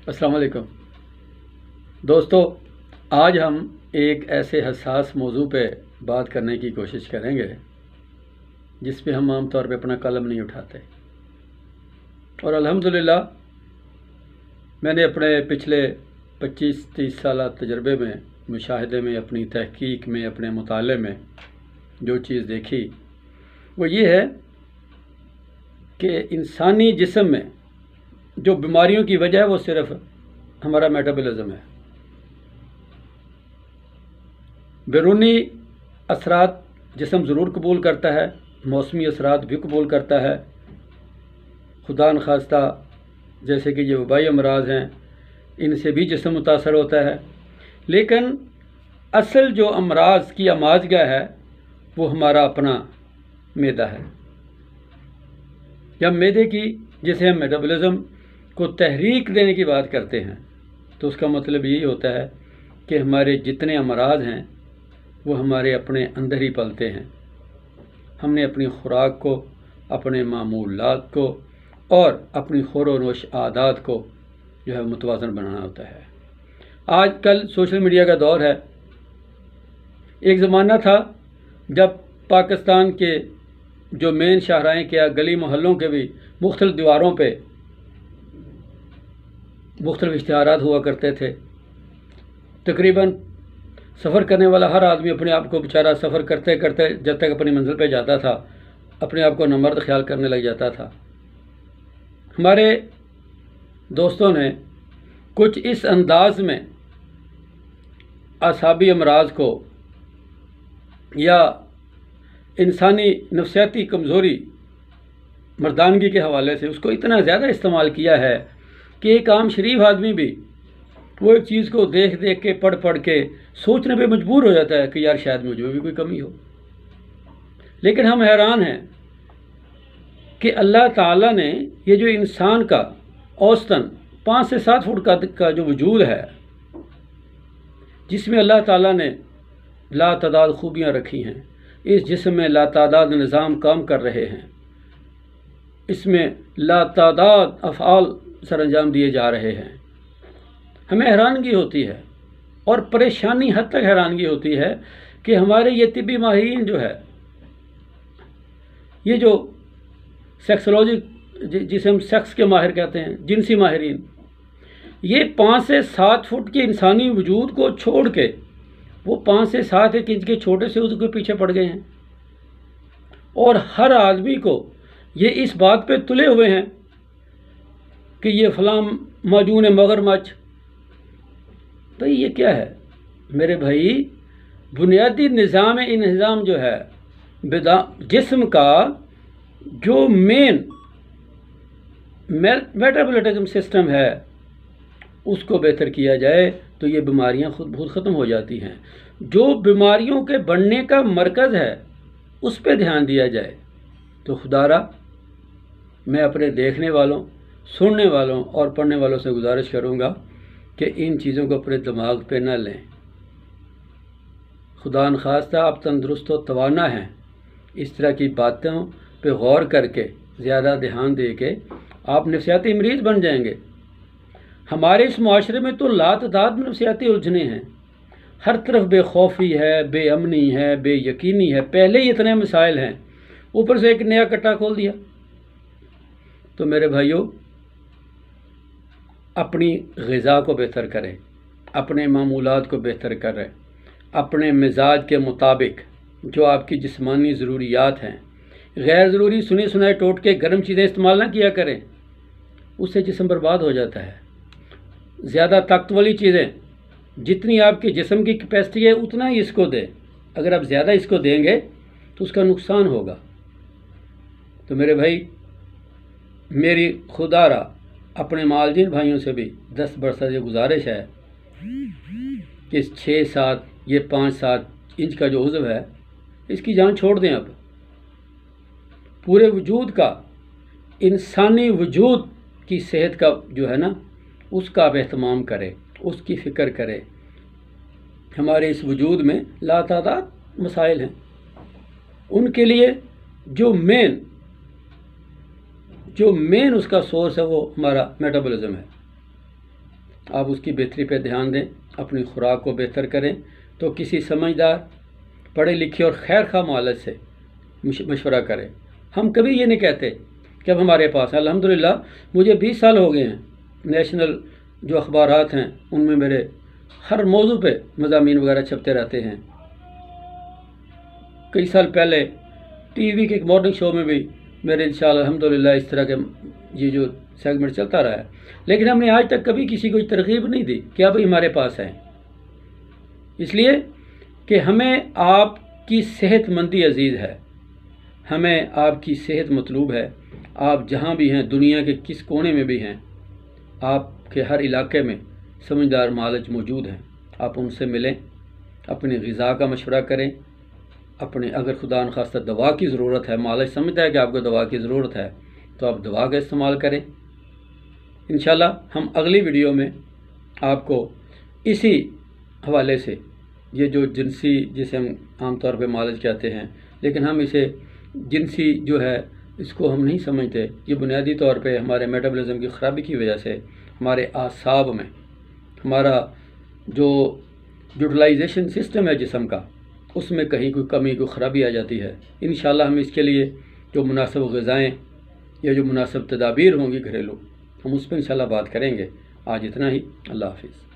السلام علیکم دوستو، آج ہم ایک ایسے حساس موضوع پہ بات کرنے کی کوشش کریں گے جس پہ ہم عام طور پہ اپنا قلم نہیں اٹھاتے، اور الحمدللہ میں نے اپنے پچھلے 25-30 سالہ تجربے میں، مشاہدے میں، اپنی تحقیق میں، اپنے مطالعے میں جو چیز دیکھی وہ یہ ہے کہ انسانی جسم میں جو بیماریوں کی وجہ ہے وہ صرف ہمارا میٹابولزم ہے۔ بیرونی اثرات جسم ضرور قبول کرتا ہے، موسمی اثرات بھی قبول کرتا ہے، خدا نخواستہ جیسے کہ یہ وبائی امراض ہیں ان سے بھی جسم متاثر ہوتا ہے، لیکن اصل جو امراض کی آماجگاہ ہے وہ ہمارا اپنا معدہ ہے، یا معدے کی جسے ہم میٹابولزم کو تحریک دینے کی بات کرتے ہیں تو اس کا مطلب یہی ہوتا ہے کہ ہمارے جتنے امراض ہیں وہ ہمارے اپنے اندر ہی پلتے ہیں۔ ہم نے اپنی خوراک کو، اپنے معمولات کو اور اپنی خور و نوش عادات کو جو ہے متوازن بنانا ہوتا ہے۔ آج کل سوشل میڈیا کا دور ہے۔ ایک زمانہ تھا جب پاکستان کے جو مین شاہراہیں کیا گلی محلوں کے بھی مختلف دیواروں پہ مختلف اشتہارات ہوا کرتے تھے۔ تقریباً سفر کرنے والا ہر آدمی اپنے آپ کو بیچارہ سفر کرتے کرتے جب تک اپنی منزل پہ جاتا تھا اپنے آپ کو نامرد خیال کرنے لگ جاتا تھا۔ ہمارے دوستوں نے کچھ اس انداز میں اعصابی امراض کو یا انسانی نفسیاتی کمزوری مردانگی کے حوالے سے اس کو اتنا زیادہ استعمال کیا ہے کہ ایک عام شریف آدمی بھی وہ ایک چیز کو دیکھ دیکھ کے پڑھ کے سوچنے پہ مجبور ہو جاتا ہے کہ یار شاید مجھ میں بھی کوئی کمی ہو۔ لیکن ہم حیران ہیں کہ اللہ تعالیٰ نے یہ جو انسان کا اوسطاً 5 سے 7 فٹ کا جو وجود ہے، جس میں اللہ تعالیٰ نے لاتعداد خوبیاں رکھی ہیں، اس جسم میں لاتعداد نظام کام کر رہے ہیں، اس میں لاتعداد افعال سر انجام دیے جا رہے ہیں، ہمیں حیرانگی ہوتی ہے اور پریشانی حد تک حیرانگی ہوتی ہے کہ ہمارے یہ طبی ماہرین جو ہے، یہ جو سیکسولوجی جسے ہم سیکس کے ماہر کہتے ہیں، جنسی ماہرین، یہ 5 سے 7 فٹ کے انسانی وجود کو چھوڑ کے وہ 5 سے 7 انچ کے چھوٹے سے عضو کے پیچھے پڑ گئے ہیں، اور ہر آدمی کو یہ اس بات پہ تلے ہوئے ہیں کہ یہ فلاں معجون مگرمچھ۔ بھئی یہ کیا ہے میرے بھائی؟ بنیادی نظام انہضام جو ہے جسم کا، جو مین میٹابولزم سسٹم ہے، اس کو بہتر کیا جائے تو یہ بیماریاں خود بخود ختم ہو جاتی ہیں۔ جو بیماریوں کے بڑھنے کا مرکز ہے اس پہ دھیان دیا جائے تو خدارا میں اپنے دیکھنے والوں، سننے والوں اور پڑھنے والوں سے گزارش کروں گا کہ ان چیزوں کو اپنے دماغ پہ نہ لیں۔ خدا نخواستہ آپ تندرست و توانا ہیں، اس طرح کی باتوں پہ غور کر کے زیادہ دھیان دے کے آپ نفسیاتی مریض بن جائیں گے۔ ہمارے اس معاشرے میں تو لاتعداد نفسیاتی الجھنیں ہیں، ہر طرف بے خوفی ہے، بے امنی ہے، بے یقینی ہے، پہلے ہی اتنے مسائل ہیں، اوپر سے ایک نیا کٹا کھول دیا۔ تو میرے بھائیوں، اپنی غذا کو بہتر کریں، اپنے معمولات کو بہتر کریں، اپنے مزاج کے مطابق جو آپ کی جسمانی ضروریات ہیں، غیر ضروری سنے سنائے ٹوٹکے گرم چیزیں استعمال نہ کیا کریں، اس سے جسم برباد ہو جاتا ہے۔ زیادہ طاقت والی چیزیں، جتنی آپ کے جسم کی کیپیسٹی ہے اتنا ہی اس کو دیں، اگر آپ زیادہ اس کو دیں گے تو اس کا نقصان ہوگا۔ تو میرے بھائی، میری خدا را اپنے معالجین بھائیوں سے بھی 10 برسہ یہ گزارش ہے کہ اس 6-7 یہ 5-7 انچ کا جو عضو ہے اس کی جان چھوڑ دیں۔ اب پورے وجود کا، انسانی وجود کی صحت کا جو ہے نا، اس کا آپ اہتمام کریں، اس کی فکر کریں۔ ہمارے اس وجود میں لاتعداد مسائل ہیں، ان کے لیے جو مین جو مین اس کا سورس ہے وہ ہمارا میٹابولزم ہے. آپ اس کی بہتری پہ دھیان دیں، اپنی خوراک کو بہتر کریں، تو کسی سمجھدار پڑھے لکھے اور خیر خواہ معالج سے مشورہ کریں۔ ہم کبھی یہ نہیں کہتے کہ اب ہمارے پاس الحمدللہ مجھے 20 سال ہو گئے ہیں، نیشنل جو اخبارات ہیں ان میں میرے ہر موضوع پہ مضامین وغیرہ چھپتے رہتے ہیں۔ کئی سال پہلے ٹی وی کے ایک مارننگ شو میں بھی میرے انشاءاللہ الحمدللہ اس طرح کے یہ جو سیگمنٹ چلتا رہا ہے، لیکن ہم نے آج تک کبھی کسی کو ترغیب نہیں دی کہ اب ہمارے پاس ہیں، اس لیے کہ ہمیں آپ کی صحت مندی عزیز ہے، ہمیں آپ کی صحت مطلوب ہے۔ آپ جہاں بھی ہیں، دنیا کے کس کونے میں بھی ہیں، آپ کے ہر علاقے میں سمجھدار معالج موجود ہیں، آپ ان سے ملیں، اپنی غذا کا مشورہ کریں، اگر خدا نخواستہ دوا کی ضرورت ہے، معالج سمجھتا ہے کہ آپ کو دوا کی ضرورت ہے تو آپ دوا کا استعمال کریں۔ انشاءاللہ ہم اگلی ویڈیو میں آپ کو اسی حوالے سے، یہ جو جنسی جسے ہم عام طور پہ معالج کہتے ہیں، لیکن ہم اسے جنسی جو ہے اس کو ہم نہیں سمجھتے، یہ بنیادی طور پہ ہمارے میٹابولزم کی خرابی کی وجہ سے ہمارے اعصاب میں ہمارا جو یوٹیلائزیشن سسٹم ہے جسم کا، اس میں کہیں کوئی کمی کوئی خرابی آ جاتی ہے۔ انشاءاللہ ہم اس کے لیے جو مناسب غذائیں یا جو مناسب تدابیر ہوں گی گھریلو، ہم اس پہ انشاءاللہ بات کریں گے۔ آج اتنا ہی، اللہ حافظ۔